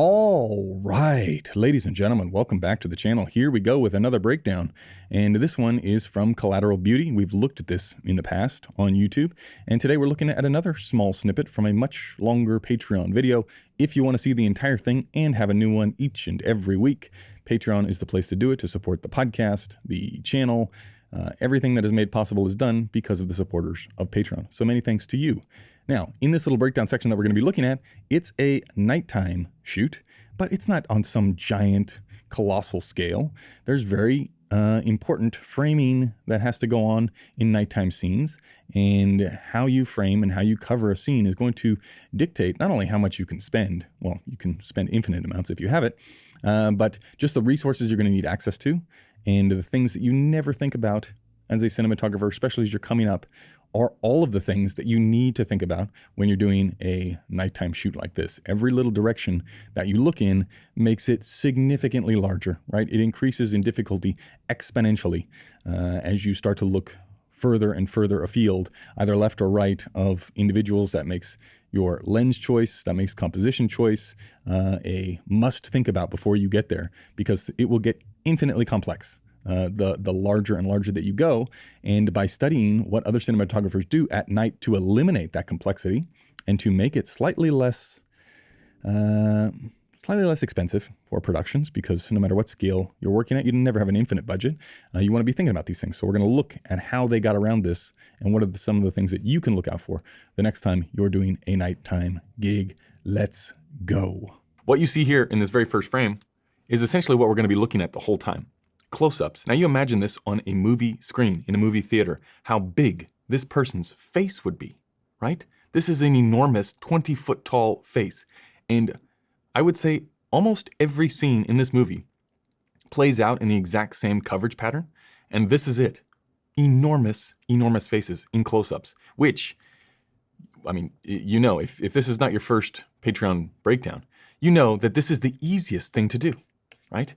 All right, ladies and gentlemen, welcome back to the channel. Here we go with another breakdown, and this one is from Collateral Beauty. We've looked at this in the past on YouTube, and today we're looking at another small snippet from a much longer Patreon video. If you want to see the entire thing and have a new one each and every week, Patreon is the place to do it to support the podcast, the channel. Everything that is made possible is done because of the supporters of Patreon. So many thanks to you. Now, in this little breakdown section that we're going to be looking at, it's a nighttime shoot, but it's not on some giant, colossal scale. There's very important framing that has to go on in nighttime scenes, and how you frame and how you cover a scene is going to dictate not only how much you can spend, well, you can spend infinite amounts if you have it, but just the resources you're going to need access to, and the things that you never think about as a cinematographer, especially as you're coming up, are all of the things that you need to think about when you're doing a nighttime shoot like this. Every little direction that you look in makes it significantly larger, right? It increases in difficulty exponentially as you start to look further and further afield, either left or right of individuals. That makes your lens choice, that makes composition choice a must think about before you get there, because it will get infinitely complex. The larger and larger that you go, and by studying what other cinematographers do at night to eliminate that complexity and to make it slightly less expensive for productions, because no matter what scale you're working at, you never have an infinite budget. You want to be thinking about these things. So we're going to look at how they got around this and what are some of the things that you can look out for the next time you're doing a nighttime gig. Let's go. What you see here in this very first frame is essentially what we're going to be looking at the whole time. Close-ups. Now you imagine this on a movie screen, in a movie theater, how big this person's face would be, right? This is an enormous 20-foot tall face. And I would say almost every scene in this movie plays out in the exact same coverage pattern. And this is it. Enormous, enormous faces in close-ups, which, I mean, you know, if this is not your first Patreon breakdown, you know that this is the easiest thing to do, right?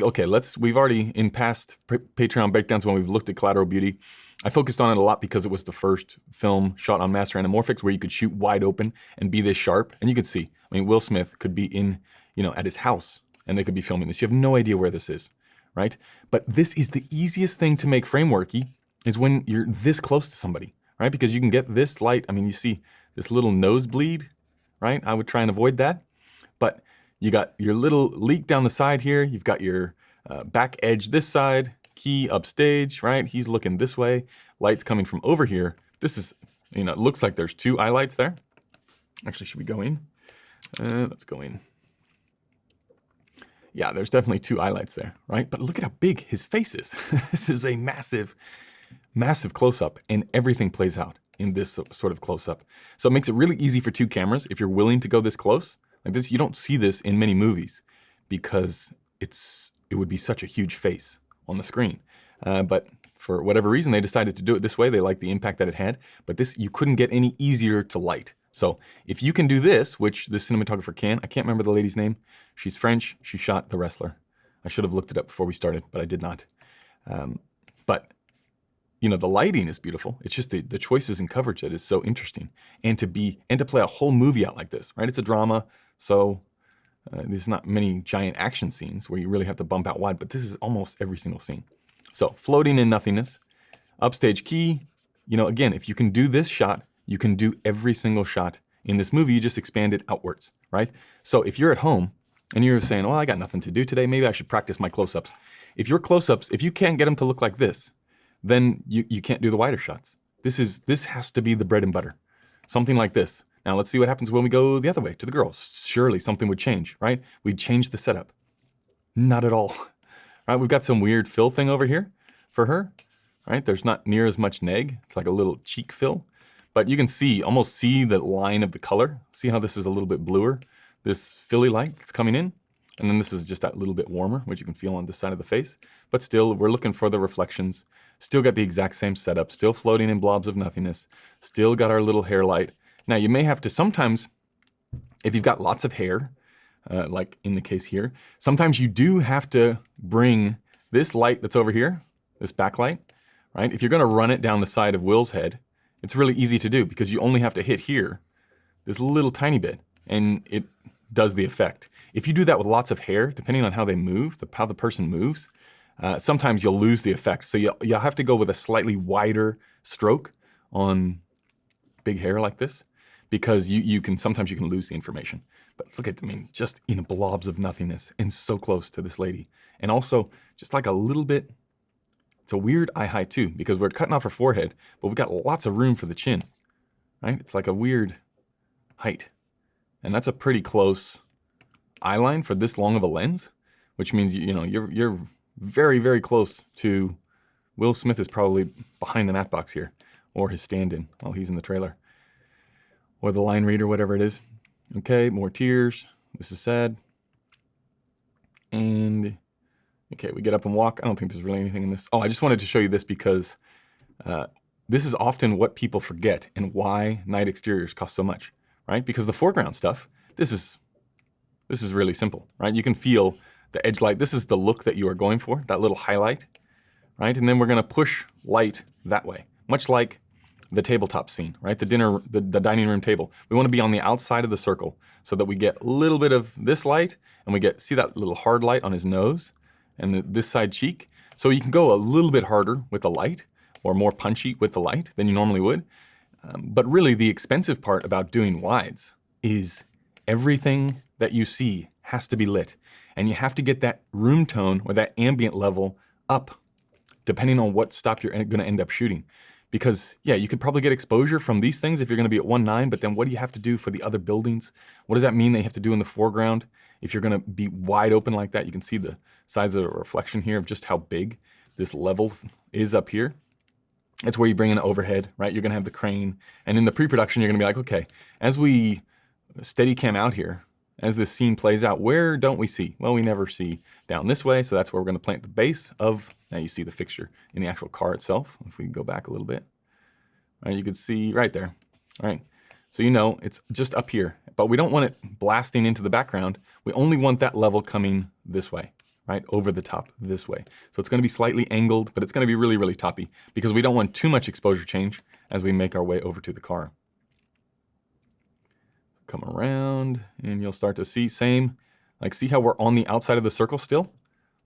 Okay, we've already, in past Patreon breakdowns when we've looked at Collateral Beauty, I focused on it a lot because it was the first film shot on master anamorphics where you could shoot wide open and be this sharp. And you could see, I mean, Will Smith could be in, at his house and they could be filming this. You have no idea where this is, right? But this is the easiest thing to make frameworky, is when you're this close to somebody, right? Because you can get this light. I mean, you see this little nosebleed, right? I would try and avoid that. But you got your little leak down the side here. You've got your back edge this side, key upstage, right? He's looking this way. Light's coming from over here. This is, it looks like there's two eye lights there. Actually, should we go in? Let's go in. Yeah, there's definitely two eye lights there, right? But look at how big his face is. This is a massive, massive close-up, and everything plays out in this sort of close-up. So it makes it really easy for two cameras if you're willing to go this close. Like this, you don't see this in many movies because it would be such a huge face on the screen. But for whatever reason, they decided to do it this way. They liked the impact that it had, but this, you couldn't get any easier to light. So if you can do this, which this cinematographer can, I can't remember the lady's name. She's French. She shot The Wrestler. I should have looked it up before we started, but I did not. But the lighting is beautiful. It's just the choices and coverage that is so interesting. And to play a whole movie out like this, right? It's a drama. So there's not many giant action scenes where you really have to bump out wide, but this is almost every single scene. So floating in nothingness, upstage key, again, if you can do this shot, you can do every single shot in this movie. You just expand it outwards, right? So if you're at home and you're saying, well, I got nothing to do today, maybe I should practice my close-ups. If your close-ups, if you can't get them to look like this, then you can't do the wider shots. This has to be the bread and butter. Something like this. Now let's see what happens when we go the other way to the girls. Surely something would change, right? We'd change the setup. Not at all, right? We've got some weird fill thing over here for her, right? There's not near as much neg. It's like a little cheek fill, but you can almost see the line of the color. See how this is a little bit bluer? This filly light that's coming in. And then this is just that little bit warmer, which you can feel on this side of the face. But still, we're looking for the reflections. Still got the exact same setup. Still floating in blobs of nothingness. Still got our little hair light. Now you may have to sometimes, if you've got lots of hair, like in the case here, sometimes you do have to bring this light that's over here, this backlight, right? If you're gonna run it down the side of Will's head, it's really easy to do because you only have to hit here, this little tiny bit, and it does the effect. If you do that with lots of hair, depending on how they move, how the person moves, sometimes you'll lose the effect. So you'll have to go with a slightly wider stroke on big hair like this, because sometimes you can lose the information. But look at, I mean, just in blobs of nothingness and so close to this lady. And also just like a little bit, it's a weird eye height too, because we're cutting off her forehead, but we've got lots of room for the chin, right? It's like a weird height. And that's a pretty close eye line for this long of a lens, which means, you're very, very close to, Will Smith is probably behind the matte box here, or his stand-in while he's in the trailer, or the line reader, whatever it is. Okay, more tears. This is sad. And okay, we get up and walk. I don't think there's really anything in this. Oh, I just wanted to show you this because this is often what people forget and why night exteriors cost so much, right? Because the foreground stuff, this is really simple, right? You can feel the edge light. This is the look that you are going for, that little highlight, right? And then we're gonna push light that way, much like the tabletop scene, right? The dining room table. We want to be on the outside of the circle so that we get a little bit of this light, and we see that little hard light on his nose and this side cheek. So you can go a little bit harder with the light, or more punchy with the light than you normally would. But really the expensive part about doing wides is everything that you see has to be lit, and you have to get that room tone or that ambient level up, depending on what stop you're going to end up shooting. Because, yeah, you could probably get exposure from these things if you're going to be at 1.9, but then what do you have to do for the other buildings? What does that mean they have to do in the foreground? If you're going to be wide open like that, you can see the size of the reflection here of just how big this level is up here. It's where you bring in the overhead, right? You're going to have the crane. And in the pre-production, you're going to be like, okay, as we steady cam out here, as this scene plays out, where don't we see? Well, we never see down this way, so that's where we're going to plant the base of, now you see the fixture in the actual car itself. If we go back a little bit, right, you can see right there, all right? So it's just up here, but we don't want it blasting into the background. We only want that level coming this way, right, over the top this way. So it's going to be slightly angled, but it's going to be really, really toppy, because we don't want too much exposure change as we make our way over to the car. Come around, and you'll start to see see how we're on the outside of the circle still?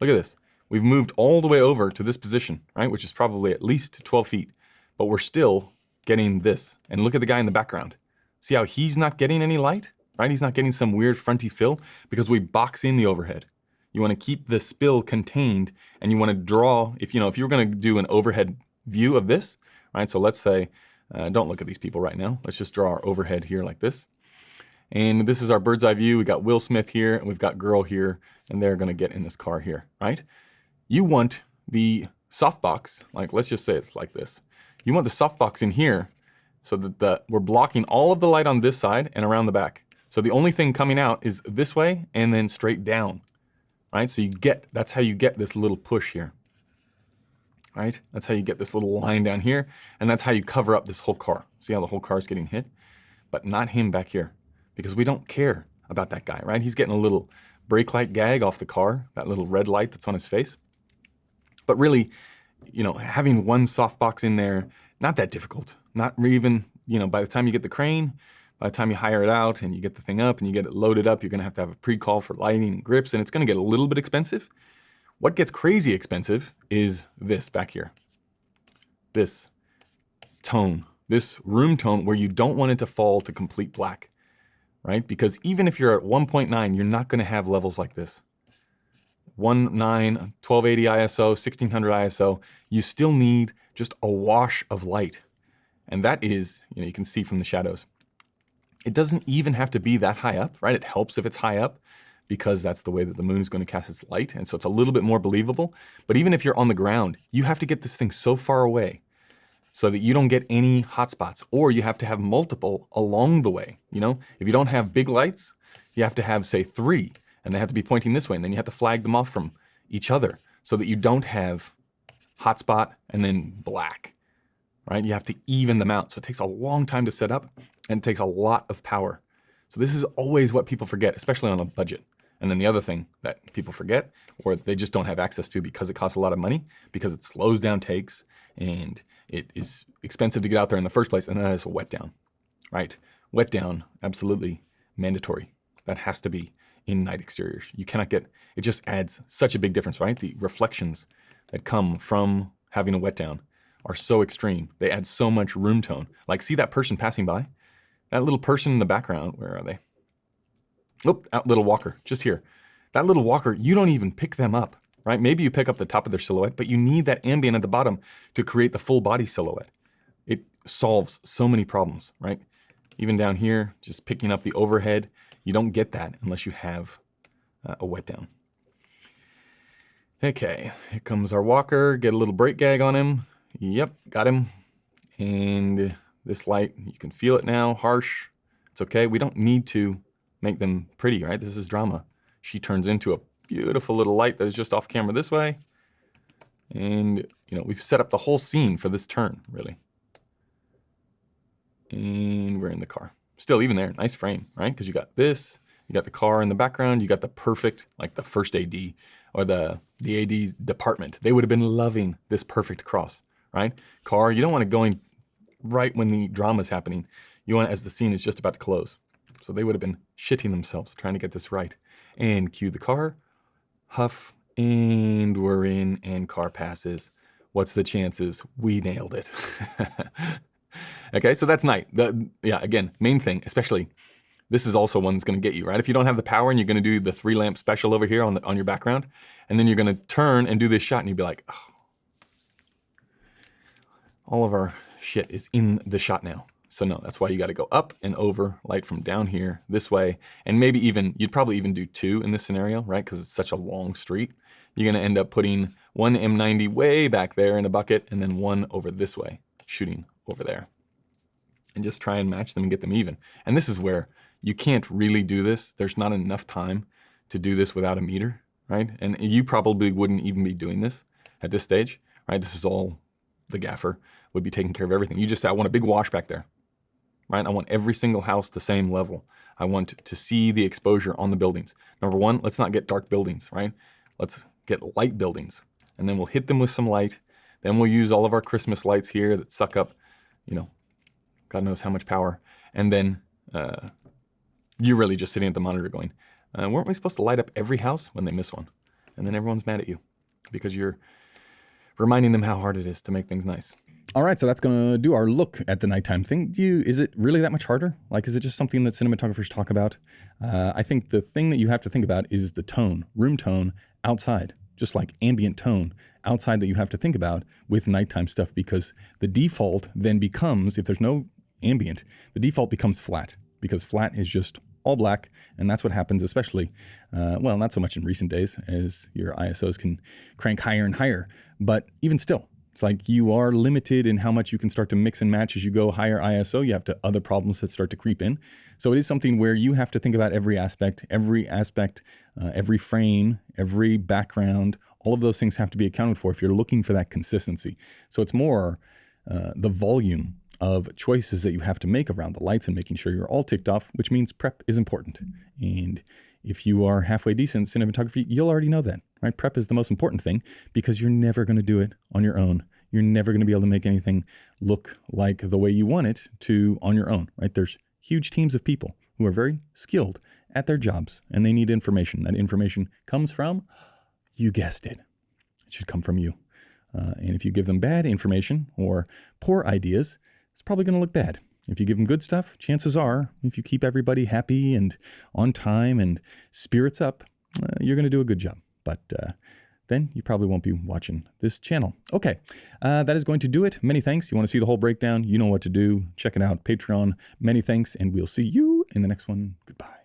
Look at this. We've moved all the way over to this position, right, which is probably at least 12 feet, but we're still getting this. And look at the guy in the background. See how he's not getting any light, right? He's not getting some weird fronty fill because we box in the overhead. You want to keep the spill contained, and you want to draw, if you were going to do an overhead view of this, right? So let's say, don't look at these people right now. Let's just draw our overhead here like this. And this is our bird's eye view. We got Will Smith here, and we've got girl here, and they're going to get in this car here, right? You want the softbox, like let's just say it's like this. You want the softbox in here so that we're blocking all of the light on this side and around the back. So the only thing coming out is this way and then straight down, right? So that's how you get this little push here, right? That's how you get this little line down here, and that's how you cover up this whole car. See how the whole car is getting hit? But not him back here, because we don't care about that guy, right? He's getting a little brake light gag off the car, that little red light that's on his face. But really, having one softbox in there, not that difficult. Not even, by the time you get the crane, by the time you hire it out and you get the thing up and you get it loaded up, you're going to have a pre-call for lighting and grips, and it's going to get a little bit expensive. What gets crazy expensive is this back here. This tone, this room tone where you don't want it to fall to complete black, right? Because even if you're at 1.9, you're not going to have levels like this. 1.9, 1280 ISO, 1600 ISO, you still need just a wash of light. And that is, you can see from the shadows. It doesn't even have to be that high up, right? It helps if it's high up because that's the way that the moon is going to cast its light. And so it's a little bit more believable. But even if you're on the ground, you have to get this thing so far away so that you don't get any hot spots, or you have to have multiple along the way. If you don't have big lights, you have to have, say, 3. And they have to be pointing this way, and then you have to flag them off from each other so that you don't have hotspot and then black, right? You have to even them out. So it takes a long time to set up, and it takes a lot of power. So this is always what people forget, especially on a budget. And then the other thing that people forget, or they just don't have access to because it costs a lot of money, because it slows down takes, and it is expensive to get out there in the first place, and that is a wet down, right? Wet down, absolutely mandatory. That has to be in night exteriors. You cannot get, it just adds such a big difference, right? The reflections that come from having a wet down are so extreme. They add so much room tone. Like, see that person passing by? That little person in the background, where are they? Oh, that little walker, just here. That little walker, you don't even pick them up, right? Maybe you pick up the top of their silhouette, but you need that ambient at the bottom to create the full body silhouette. It solves so many problems, right? Even down here, just picking up the overhead, you don't get that unless you have a wet down. Okay, here comes our walker. Get a little brake gag on him. Yep, got him. And this light, you can feel it now, harsh. It's okay, we don't need to make them pretty, right? This is drama. She turns into a beautiful little light that is just off camera this way. And, you know, we've set up the whole scene for this turn, really. And we're in the car. Still, even there, nice frame, right? Because you got this, you got the car in the background, you got the perfect, like the first AD or the AD department. They would have been loving this perfect cross, right? Car, you don't want it going right when the drama's happening. You want it as the scene is just about to close. So they would have been shitting themselves trying to get this right. And cue the car, huff, and we're in, and car passes. What's the chances? We nailed it. Okay, so that's night. Yeah, again, main thing, especially, this is also one that's gonna get you, right? If you don't have the power and you're gonna do the 3 lamp special over here on your background, and then you're gonna turn and do this shot and you'd be like, oh, all of our shit is in the shot now. So no, that's why you gotta go up and over, light from down here, this way, and maybe even, you'd probably even do 2 in this scenario, right? Because it's such a long street. You're gonna end up putting one M90 way back there in a bucket, and then one over this way, shooting over there. And just try and match them and get them even. And this is where you can't really do this. There's not enough time to do this without a meter, right? And you probably wouldn't even be doing this at this stage, right? This is all the gaffer would be taking care of everything. You just say, I want a big wash back there, right? I want every single house the same level. I want to see the exposure on the buildings. Number one, let's not get dark buildings, right? Let's get light buildings. And then we'll hit them with some light. Then we'll use all of our Christmas lights here that suck up, you know, God knows how much power. And then you're really just sitting at the monitor going, weren't we supposed to light up every house when they miss one? And then everyone's mad at you because you're reminding them how hard it is to make things nice. All right, so that's gonna do our look at the nighttime thing. Is it really that much harder? Like, is it just something that cinematographers talk about? I think the thing that you have to think about is the tone, room tone outside, just like ambient tone outside that you have to think about with nighttime stuff, because the default then becomes, if there's no ambient, the default becomes flat, because flat is just all black, and that's what happens, especially, well, not so much in recent days, as your ISOs can crank higher and higher, but even still, it's like you are limited in how much you can start to mix and match as you go higher ISO. You have other problems that start to creep in. So it is something where you have to think about every aspect, every frame, every background. All of those things have to be accounted for if you're looking for that consistency. So it's more the volume of choices that you have to make around the lights and making sure you're all ticked off, which means prep is important. And if you are halfway decent in cinematography, you'll already know that, right? Prep is the most important thing because you're never going to do it on your own. You're never going to be able to make anything look like the way you want it to on your own, right? There's huge teams of people who are very skilled at their jobs and they need information. That information comes from, you guessed it, it should come from you. And if you give them bad information or poor ideas, it's probably going to look bad. If you give them good stuff, chances are, if you keep everybody happy and on time and spirits up, you're going to do a good job. But then you probably won't be watching this channel. Okay, that is going to do it. Many thanks. You want to see the whole breakdown? You know what to do. Check it out. Patreon. Many thanks, and we'll see you in the next one. Goodbye.